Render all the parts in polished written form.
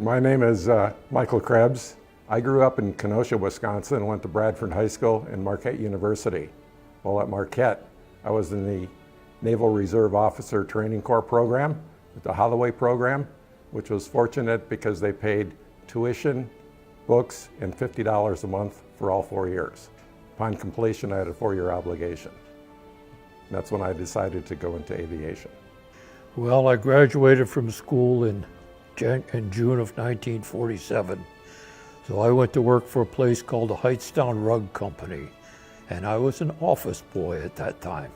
My name is Michael Krebs. I grew up in Kenosha, Wisconsin, and went to Bradford High School and Marquette University. While at Marquette, I was in the Naval Reserve Officer Training Corps program, the Holloway program, which was fortunate because they paid tuition, books, and $50 a month for all 4 years. Upon completion, I had a 4-year obligation. And that's when I decided to go into aviation. Well, I graduated from school in June of 1947. So I went to work for a place called the Hightstown Rug Company, and I was an office boy at that time.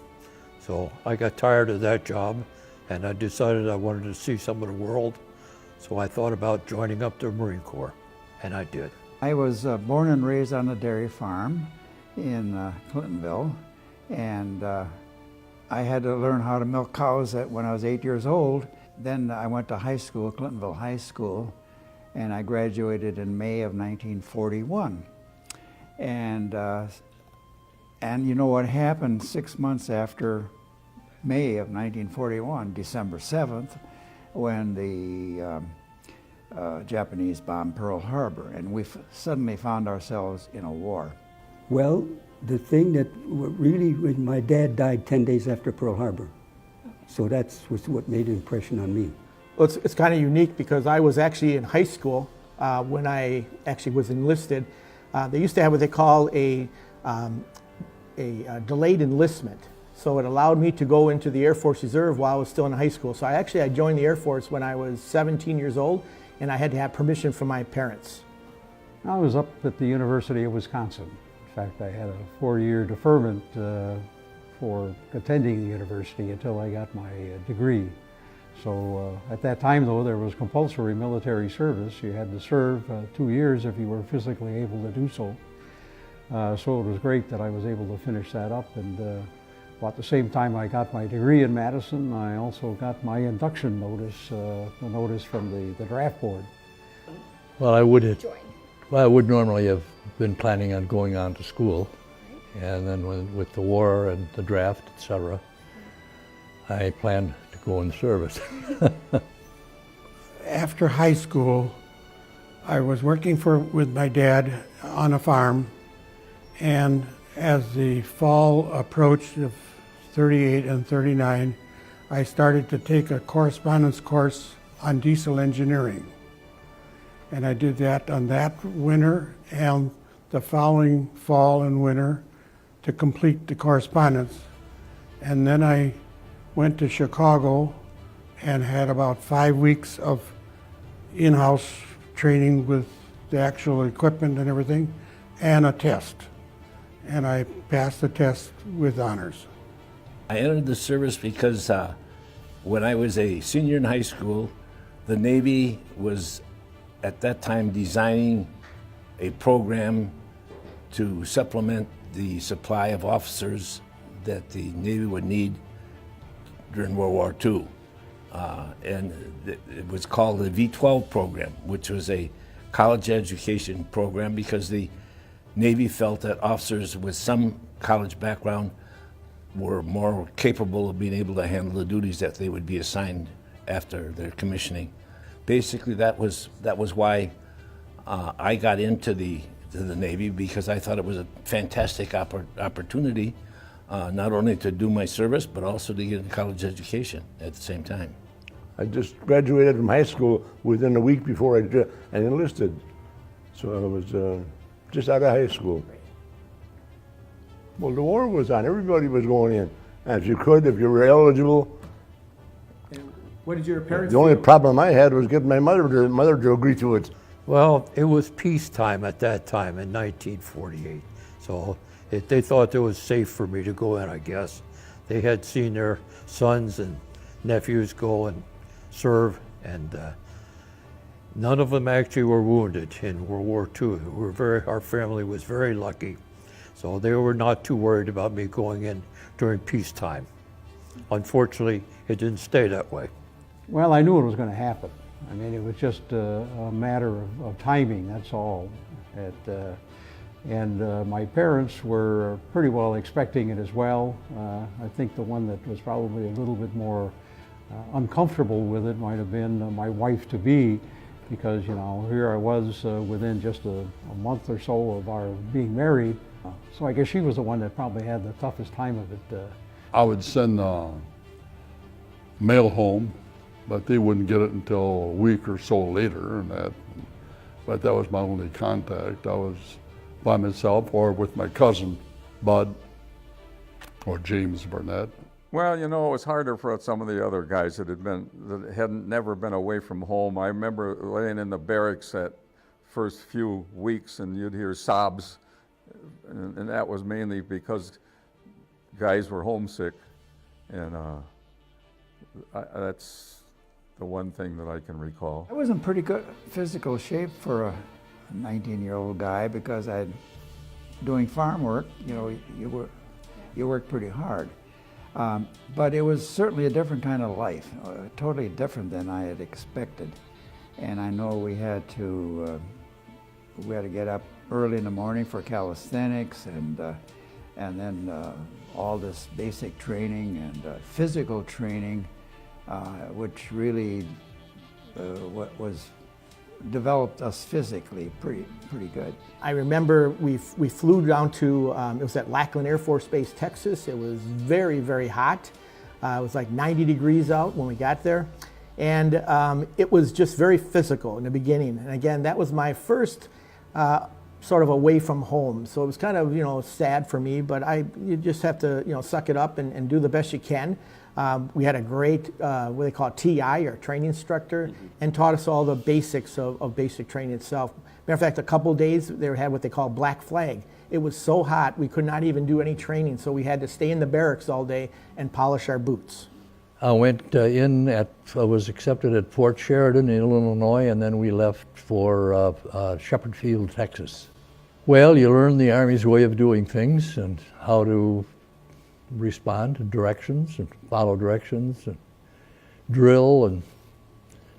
So I got tired of that job, and I decided I wanted to see some of the world. So I thought about joining up the Marine Corps, and I did. I was born and raised on a dairy farm in Clintonville, and I had to learn how to milk cows when I was 8 years old. Then I went to high school, Clintonville High School, and I graduated in May of 1941. And you know what happened 6 months after May of 1941, December 7th, when the Japanese bombed Pearl Harbor, and we suddenly found ourselves in a war. Well, the thing that really, my dad died 10 days after Pearl Harbor. So that's what made an impression on me. Well, it's kind of unique because I was actually in high school when I actually was enlisted. They used to have what they call a delayed enlistment. So it allowed me to go into the Air Force Reserve while I was still in high school. So I joined the Air Force when I was 17 years old, and I had to have permission from my parents. I was up at the University of Wisconsin. In fact, I had a 4-year deferment for attending the university until I got my degree. So at that time, though, there was compulsory military service. You had to serve 2 years if you were physically able to do so. So it was great that I was able to finish that up. And at the same time I got my degree in Madison, I also got my induction notice, the notice from the draft board. Well, I would normally have been planning on going on to school. And then with the war and the draft, etc., I planned to go in service. After high school, I was working with my dad on a farm, and as the fall approached of 38 and 39, I started to take a correspondence course on diesel engineering. And I did that on that winter and the following fall and winter to complete the correspondence. And then I went to Chicago and had about 5 weeks of in-house training with the actual equipment and everything, and a test. And I passed the test with honors. I entered the service because when I was a senior in high school, the Navy was at that time designing a program to supplement the supply of officers that the Navy would need during World War II. And it was called the V-12 program, which was a college education program because the Navy felt that officers with some college background were more capable of being able to handle the duties that they would be assigned after their commissioning. Basically, that was why I got into the Navy, because I thought it was a fantastic opportunity, not only to do my service, but also to get a college education at the same time. I just graduated from high school within a week before I enlisted. So I was just out of high school. Well, the war was on. Everybody was going in. And if you were eligible. And what did your parents The only do? problem I had was getting my mother to agree to it. Well, it was peacetime at that time in 1948. So they thought it was safe for me to go in, I guess. They had seen their sons and nephews go and serve, and none of them actually were wounded in World War II. Our family was very lucky. So they were not too worried about me going in during peacetime. Unfortunately, it didn't stay that way. Well, I knew it was going to happen. I mean, it was just a matter of timing, that's all. And my parents were pretty well expecting it as well. I think the one that was probably a little bit more uncomfortable with it might have been my wife-to-be, because, you know, here I was within just a month or so of our being married. So I guess she was the one that probably had the toughest time of it. I would send mail home, but they wouldn't get it until a week or so later, but that was my only contact. I was by myself or with my cousin, Bud, or James Burnett. Well, you know, it was harder for some of the other guys that hadn't never been away from home. I remember laying in the barracks that first few weeks, and you'd hear sobs, and that was mainly because guys were homesick, and that's the one thing that I can recall. I was in pretty good physical shape for a 19-year-old guy because doing farm work, you know, you worked pretty hard. But it was certainly a different kind of life, totally different than I had expected. And I know we had to get up early in the morning for calisthenics, and then all this basic training and physical training, which really developed us physically pretty good. I remember we flew down to, it was at Lackland Air Force Base, Texas. It was very, very hot. It was like 90 degrees out when we got there. And it was just very physical in the beginning. And again, that was my first sort of away from home. So it was kind of, you know, sad for me, but you just have to, you know, suck it up and do the best you can. We had a great, what they call TI, or training instructor, and taught us all the basics of basic training itself. Matter of fact, a couple of days they had what they call black flag. It was so hot we could not even do any training, so we had to stay in the barracks all day and polish our boots. I went was accepted at Fort Sheridan in Illinois, and then we left for Shepherd Field, Texas. Well, you learn the Army's way of doing things and how to respond to directions and follow directions and drill, and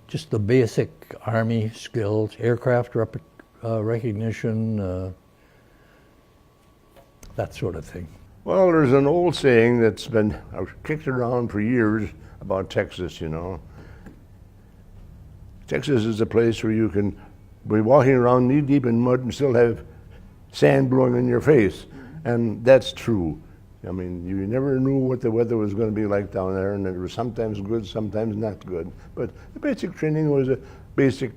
just the basic Army skills, aircraft recognition, that sort of thing. Well, there's an old saying that's been kicked around for years about Texas, you know. Texas is a place where you can be walking around knee-deep in mud and still have sand blowing in your face, and that's true. I mean, you never knew what the weather was going to be like down there, and it was sometimes good, sometimes not good. But the basic training was a basic,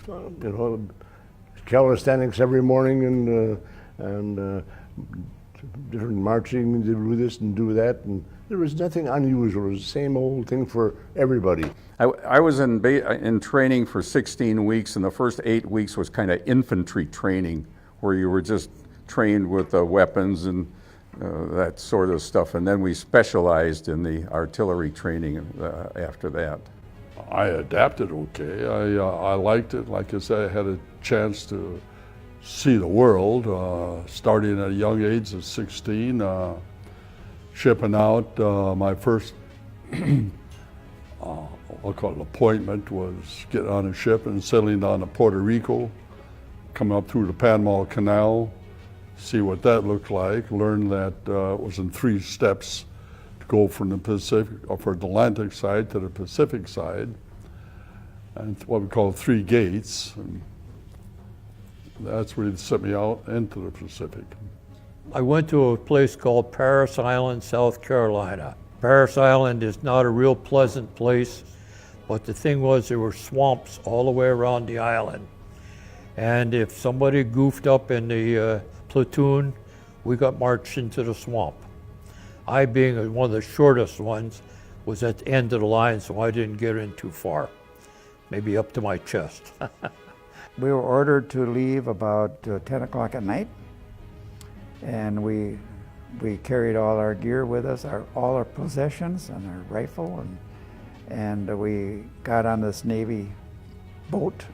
you know, calisthenics every morning, and different marching, to do this and do that, and there was nothing unusual. It was the same old thing for everybody. I was in training for 16 weeks, and the first 8 weeks was kind of infantry training, where you were just trained with weapons and that sort of stuff, and then we specialized in the artillery training after that. I adapted okay. I liked it. Like I said, I had a chance to see the world, starting at a young age of 16, shipping out. My first, I'll call it appointment, was getting on a ship and sailing down to Puerto Rico, coming up through the Panama Canal, see what that looked like, learn that it was in 3 steps to go from the Pacific, or from the Atlantic side to the Pacific side, and what we call 3 gates. And that's really set me out into the Pacific. I went to a place called Parris Island, South Carolina. Parris Island is not a real pleasant place, but the thing was there were swamps all the way around the island. And if somebody goofed up in the platoon, we got marched into the swamp. I, being one of the shortest ones, was at the end of the line, so I didn't get in too far, maybe up to my chest. We were ordered to leave about 10 o'clock at night, and we carried all our gear with us, all our possessions and our rifle, and we got on this Navy boat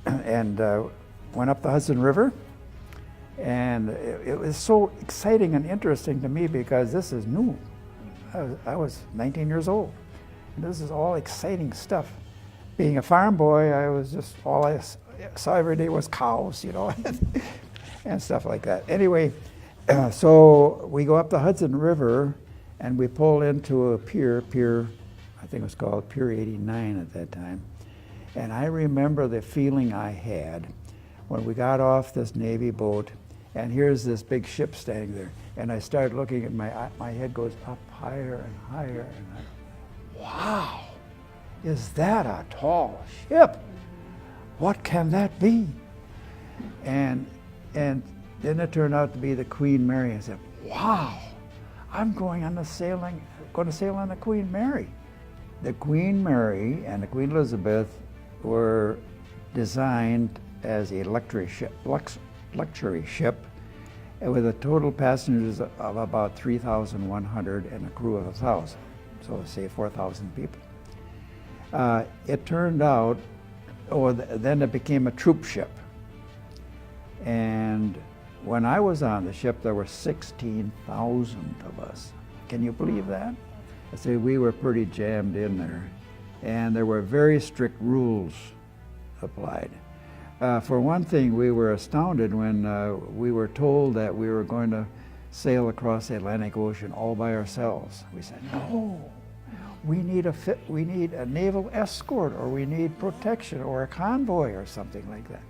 and went up the Hudson River. And it was so exciting and interesting to me because this is new. I was 19 years old, and this is all exciting stuff. Being a farm boy, I was just, all I saw every day was cows, you know, and stuff like that. Anyway, so we go up the Hudson River, and we pull into a pier, I think it was called Pier 89 at that time. And I remember the feeling I had when we got off this Navy boat, and here's this big ship standing there. And I started looking at my head goes up higher and higher, and wow, is that a tall ship? What can that be? And then it turned out to be the Queen Mary. I said, wow, I'm going to sail on the Queen Mary. The Queen Mary and the Queen Elizabeth were designed as a luxury ship with a total passengers of about 3,100 and a crew of 1,000, so say 4,000 people. It turned out, then it became a troop ship. And when I was on the ship, there were 16,000 of us. Can you believe that? I say we were pretty jammed in there. And there were very strict rules applied. For one thing, we were astounded when we were told that we were going to sail across the Atlantic Ocean all by ourselves. We said, no, we need a naval escort, or we need protection, or a convoy, or something like that.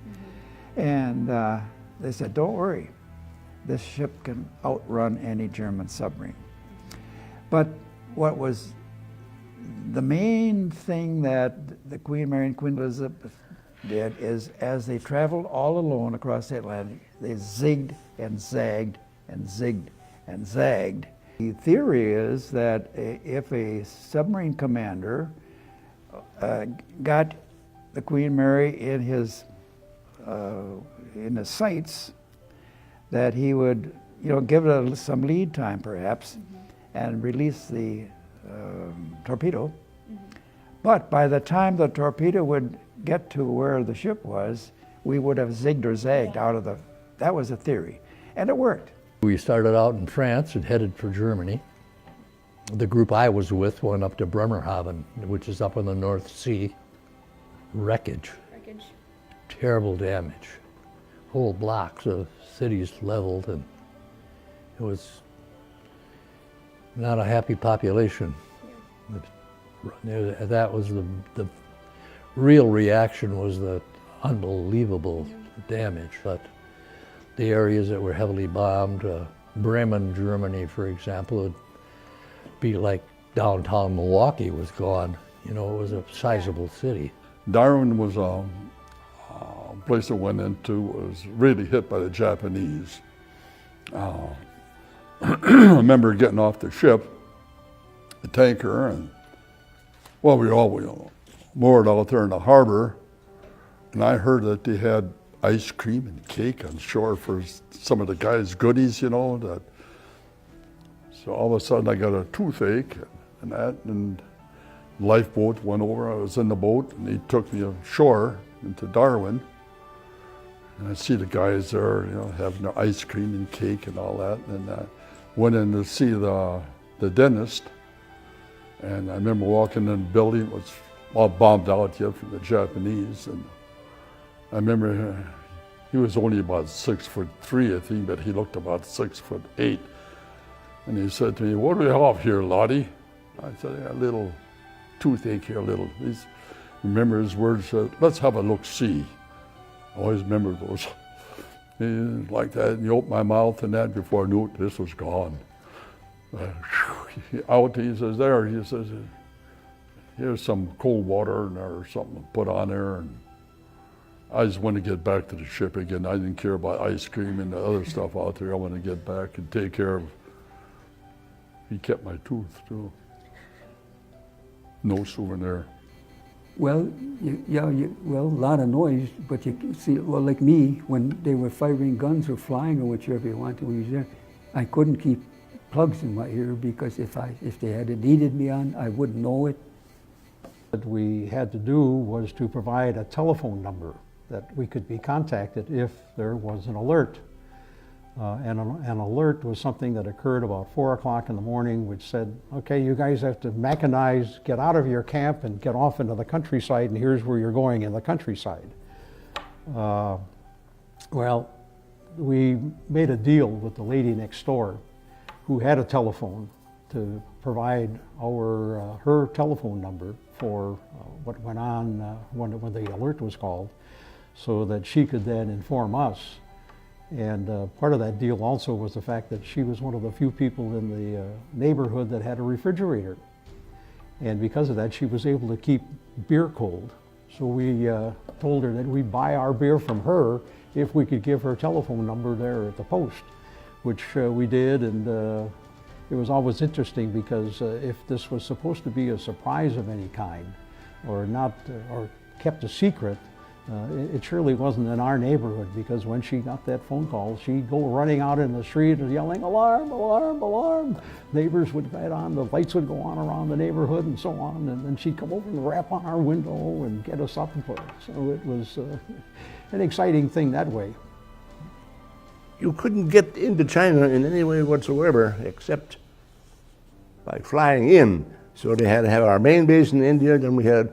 And they said, don't worry, this ship can outrun any German submarine. But what was the main thing that the Queen Mary and Queen Elizabeth did is, as they traveled all alone across the Atlantic, they zigged and zagged and zigged and zagged. The theory is that if a submarine commander got the Queen Mary in his sights, that he would, give it some lead time perhaps, and release the torpedo. But by the time the torpedo would get to where the ship was, we would have zigged or zagged out of that was a theory. And it worked. We started out in France and headed for Germany. The group I was with went up to Bremerhaven, which is up in the North Sea. Wreckage. Terrible damage. Whole blocks of cities leveled, and it was not a happy population. That was the real reaction, was the unbelievable damage. But the areas that were heavily bombed, Bremen, Germany, for example, would be like downtown Milwaukee was gone. It was a sizable city. Darwin was a place I went into, was really hit by the Japanese. I remember getting off the ship, the tanker, and we were all moored out there in the harbor, and I heard that they had ice cream and cake on shore for some of the guys' goodies, So all of a sudden I got a toothache and lifeboat went over. I was in the boat, and he took me ashore into Darwin, and I see the guys there, having their ice cream and cake and all that, and I went in to see the dentist. And I remember walking in the building, it was all bombed out yet from the Japanese. And I remember he was only about 6'3", I think, but he looked about 6'8". And he said to me, "What do we have here, Lottie?" I said, "A little toothache here, a little." Remember his words, said, "Let's have a look-see." I always remember those. Like that, and he opened my mouth and that, before I knew it, this was gone. Out, he says, there, he says, here's some cold water or something to put on there. And I just wanted to get back to the ship again. I didn't care about ice cream and the other stuff out there. I wanted to get back and take care of. He kept my tooth too. No souvenir. Well, a lot of noise, but you can see, like me, when they were firing guns or flying or whichever you want to, when you was there, I couldn't keep plugs in my ear, because if they had needed me on, I wouldn't know it. What we had to do was to provide a telephone number that we could be contacted if there was an alert. And an alert was something that occurred about 4 o'clock in the morning, which said, okay, you guys have to mechanize, get out of your camp and get off into the countryside, and here's where you're going in the countryside. Well, we made a deal with the lady next door who had a telephone to provide her telephone number for what went on when the alert was called, so that she could then inform us. And part of that deal also was the fact that she was one of the few people in the neighborhood that had a refrigerator. And because of that, she was able to keep beer cold. So we told her that we'd buy our beer from her if we could give her telephone number there at the post, which we did. And it was always interesting because if this was supposed to be a surprise of any kind, or not, or kept a secret, it surely wasn't in our neighborhood, because when she got that phone call, she'd go running out in the street and yelling, "Alarm, alarm, alarm!" Neighbors would get on, the lights would go on around the neighborhood and so on, and then she'd come over and rap on our window and get us up. So it was an exciting thing that way. You couldn't get into China in any way whatsoever except by flying in. So they had to have our main base in India, then we had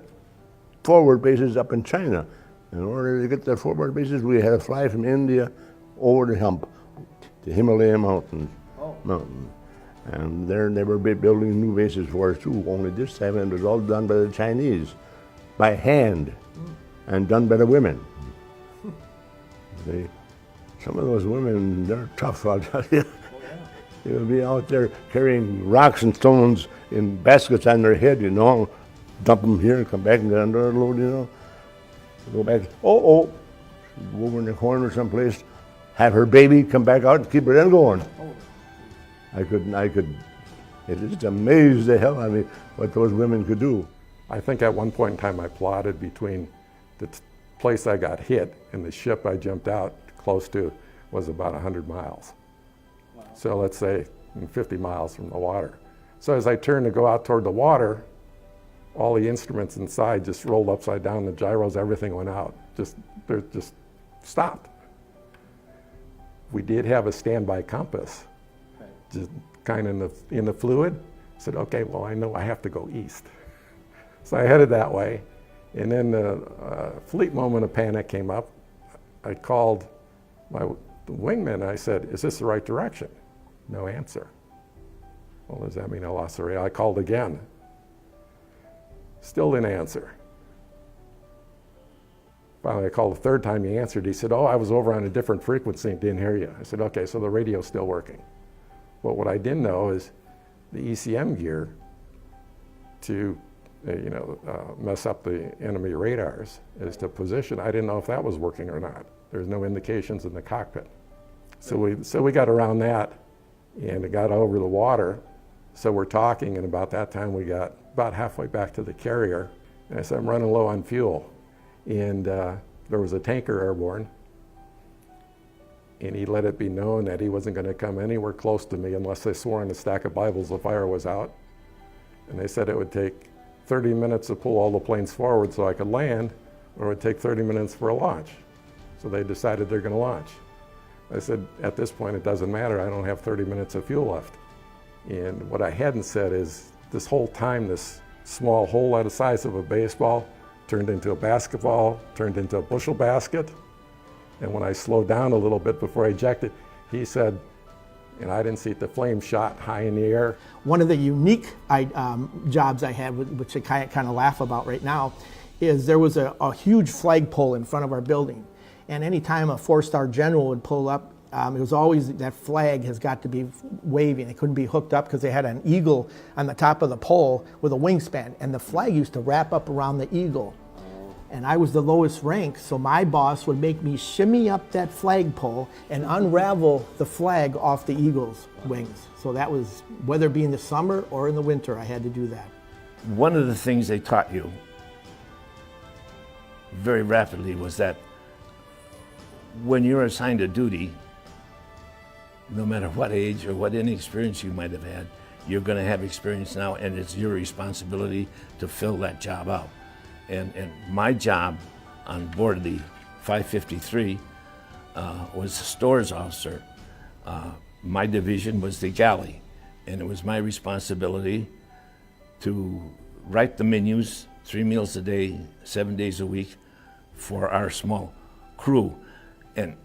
forward bases up in China. In order to get the forward bases, we had to fly from India over the hump to Himalaya mountain. And there they were building new bases for us too, only this time it was all done by the Chinese, by hand, and done by the women. Some of those women, they're tough, I'll tell you. They would be out there carrying rocks and stones in baskets on their head, you know, dump them here and come back and get under a load, you know. Go back, go over in the corner someplace, have her baby come back out and keep her then going. It just amazed the hell out of me what those women could do. I think at one point in time I plotted between the place I got hit and the ship I jumped out close to was about 100 miles. Wow. So let's say 50 miles from the water. So as I turned to go out toward the water, all the instruments inside just rolled upside down, the gyros, everything went out. Just stopped. We did have a standby compass, just kind of in the fluid. I said, okay, well, I know I have to go east. So I headed that way, and then the fleet moment of panic came up. I called my wingman, I said, is this the right direction? No answer. Well, does that mean I lost the radio? I called again. Still didn't answer. Finally, I called the third time. He answered. He said, oh, I was over on a different frequency and didn't hear you. I said, okay, so the radio's still working. But what I didn't know is the ECM gear to mess up the enemy radars is to position. I didn't know if that was working or not. There's no indications in the cockpit. So we got around that and it got over the water. So we're talking, and about that time we got about halfway back to the carrier. And I said, I'm running low on fuel. And there was a tanker airborne. And he let it be known that he wasn't going to come anywhere close to me unless they swore on a stack of Bibles the fire was out. And they said it would take 30 minutes to pull all the planes forward so I could land, or it would take 30 minutes for a launch. So they decided they're going to launch. I said, at this point, it doesn't matter. I don't have 30 minutes of fuel left. And what I hadn't said is this whole time, this small hole at the size of a baseball turned into a basketball, turned into a bushel basket. And when I slowed down a little bit before I ejected, he said, and I didn't see it, the flame shot high in the air. One of the unique jobs I had, which I kind of laugh about right now, is there was a huge flagpole in front of our building. And anytime a four-star general would pull up, it was always that flag has got to be waving. It couldn't be hooked up because they had an eagle on the top of the pole with a wingspan. And the flag used to wrap up around the eagle. And I was the lowest rank, so my boss would make me shimmy up that flagpole and unravel the flag off the eagle's wings. So that was, whether it be in the summer or in the winter, I had to do that. One of the things they taught you very rapidly was that when you're assigned a duty, no matter what age or what inexperience you might have had, you're going to have experience now, and it's your responsibility to fill that job out. And my job on board the 553 was a stores officer. My division was the galley, and it was my responsibility to write the menus, 3 meals a day, 7 days a week, for our small crew. And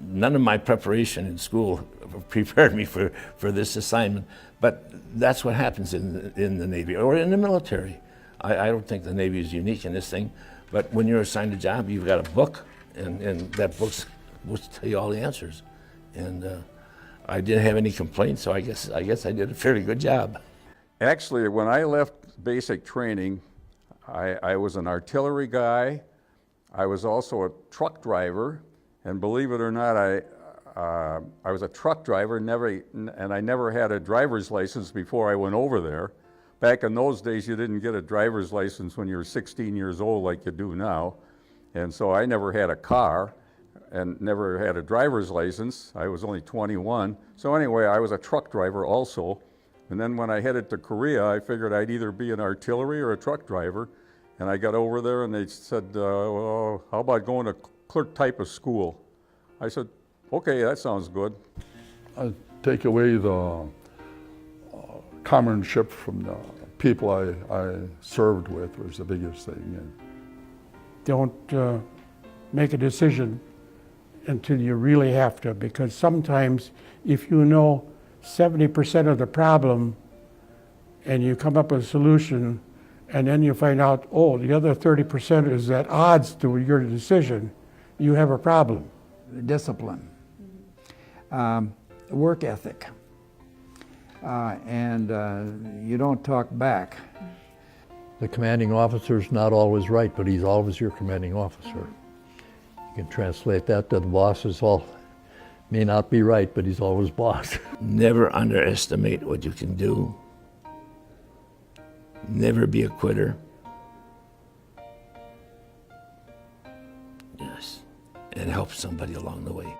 none of my preparation in school prepared me for this assignment, but that's what happens in the Navy or in the military. I don't think the Navy is unique in this thing, but when you're assigned a job, you've got a book, and that book's will tell you all the answers. And I didn't have any complaints, so I guess I did a fairly good job. Actually, when I left basic training, I was an artillery guy. I was also a truck driver, and believe it or not, I was a truck driver, and I never had a driver's license before I went over there. Back in those days, you didn't get a driver's license when you were 16 years old like you do now. And so I never had a car and never had a driver's license. I was only 21. So anyway, I was a truck driver also. And then when I headed to Korea, I figured I'd either be an artillery or a truck driver. And I got over there and they said, well, how about going to clerk type of school? I said, okay, that sounds good. I take away the comradeship from the people I served with was the biggest thing. And Don't make a decision until you really have to, because sometimes if you know 70% of the problem and you come up with a solution and then you find out, oh, the other 30% is at odds to your decision, you have a problem. Discipline, work ethic, and you don't talk back. The commanding officer's not always right, but he's always your commanding officer. You can translate that to the bosses. All may not be right, but he's always boss. Never underestimate what you can do. Never be a quitter. Yes, and help somebody along the way.